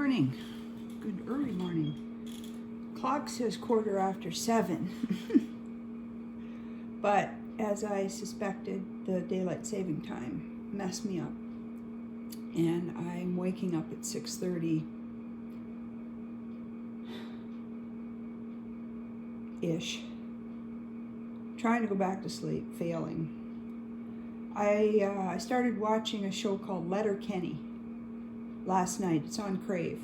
morning. Good early morning. Clock says 7:15. But as I suspected, the daylight saving time messed me up. And I'm waking up at 6:30-ish. Trying to go back to sleep, failing. I started watching a show called Letterkenny last night. It's on Crave.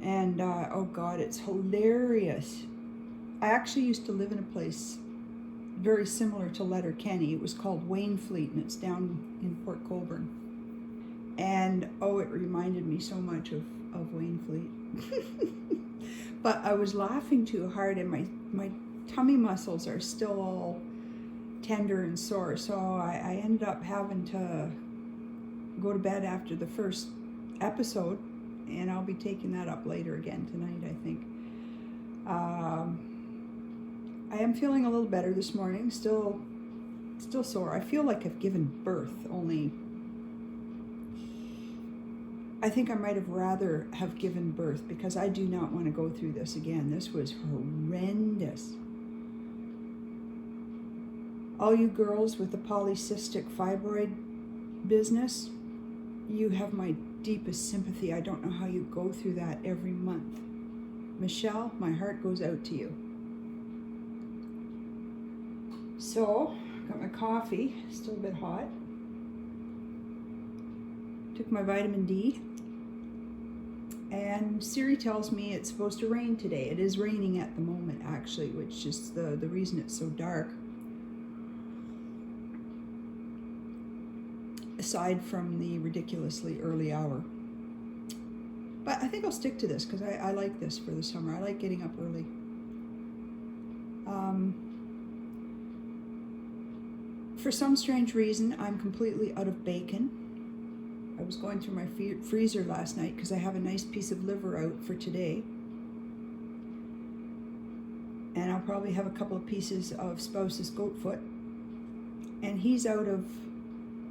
And oh God, it's hilarious. I actually used to live in a place very similar to Letterkenny. It was called Wainfleet, and it's down in Port Colborne. And oh, it reminded me so much of Wainfleet. But I was laughing too hard, and my tummy muscles are still all tender and sore, so I ended up having to go to bed after the first episode, and I'll be taking that up later again tonight, I think. I am feeling a little better this morning, still sore. I feel like I've given birth, only I think I might have rather have given birth, because I do not want to go through this again. This was horrendous. All you girls with the polycystic fibroid business, you have my deepest sympathy. I don't know how you go through that every month. Michelle, my heart goes out to you. So, got my coffee, still a bit hot. Took my vitamin D. And Siri tells me it's supposed to rain today. It is raining at the moment, actually, which is the reason it's so dark. Aside from the ridiculously early hour. But I think I'll stick to this because I like this for the summer. I like getting up early. For some strange reason, I'm completely out of bacon. I was going through my freezer last night because I have a nice piece of liver out for today. And I'll probably have a couple of pieces of Spouse's goat foot. And he's out of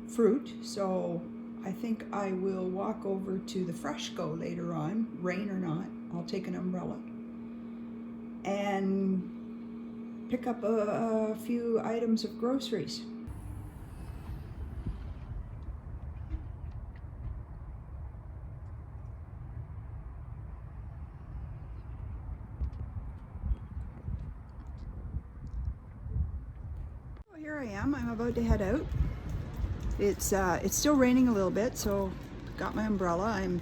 fruit, so I think I will walk over to the Freshco later on, rain or not. I'll take an umbrella and pick up a few items of groceries. Well, here I am. I'm about to head out. It's still raining a little bit, so got my umbrella. I'm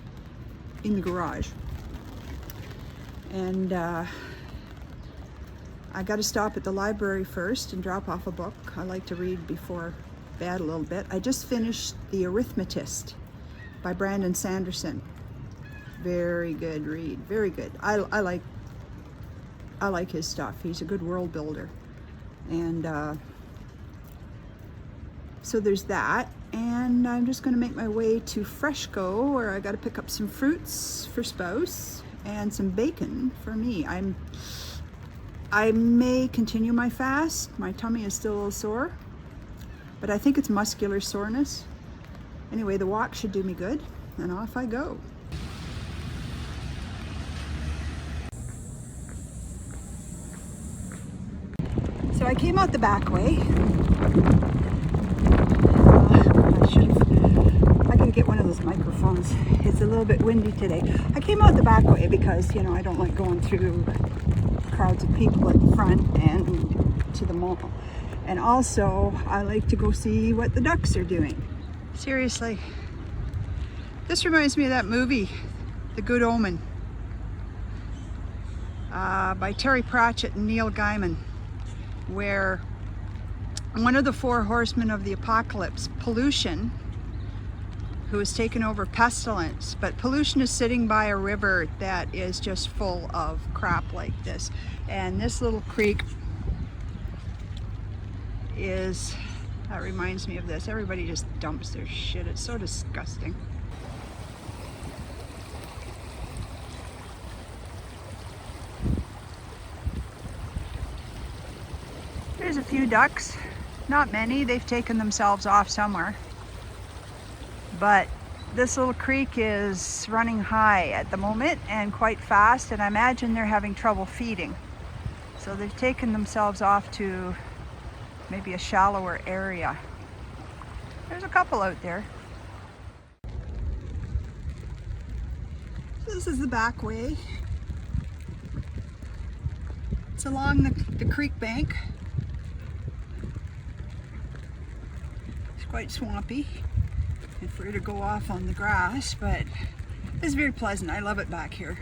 in the garage, and I got to stop at the library first and drop off a book. I like to read before bed a little bit. I just finished The Arithmetist by Brandon Sanderson. Very good read, very good. I like his stuff. He's a good world builder, and so there's that, and I'm just going to make my way to Freshco, where I got to pick up some fruits for Spouse and some bacon for me. I may continue my fast. My tummy is still a little sore, but I think it's muscular soreness. Anyway, the walk should do me good, and off I go. So I came out the back way. I gotta get one of those microphones. It's a little bit windy today. I came out the back way because, you know, I don't like going through crowds of people at the front and to the mall. And also, I like to go see what the ducks are doing. Seriously. This reminds me of that movie, The Good Omen, by Terry Pratchett and Neil Gaiman, where one of the four horsemen of the apocalypse, pollution, who has taken over pestilence, but pollution is sitting by a river that is just full of crap like this. And this little creek that reminds me of this. Everybody just dumps their shit. It's so disgusting. There's a few ducks. Not many. They've taken themselves off somewhere. But This little creek is running high at the moment and quite fast, and I imagine they're having trouble feeding. So they've taken themselves off to maybe a shallower area. There's a couple out there. So this is the back way. It's along the creek bank. It's quite swampy if we're to go off on the grass, but it's very pleasant. I love it back here.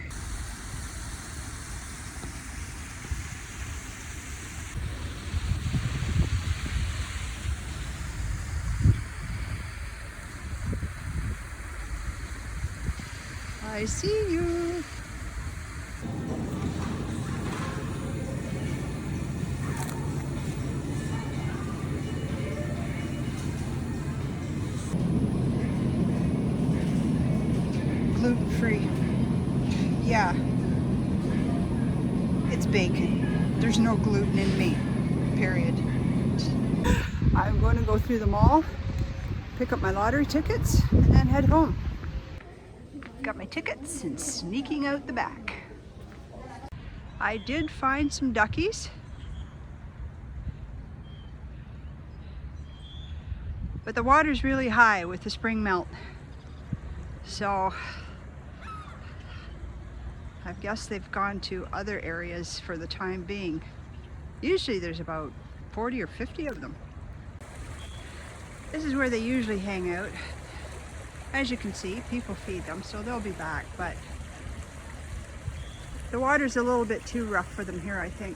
I see you. Gluten-free. Yeah. It's bacon. There's no gluten in meat. Period. I'm going to go through the mall, pick up my lottery tickets, and then head home. Got my tickets and sneaking out the back. I did find some duckies, but the water's really high with the spring melt, so I guess they've gone to other areas for the time being. Usually there's about 40 or 50 of them. This is where they usually hang out. As you can see, people feed them, so they'll be back, but the water's a little bit too rough for them here, I think.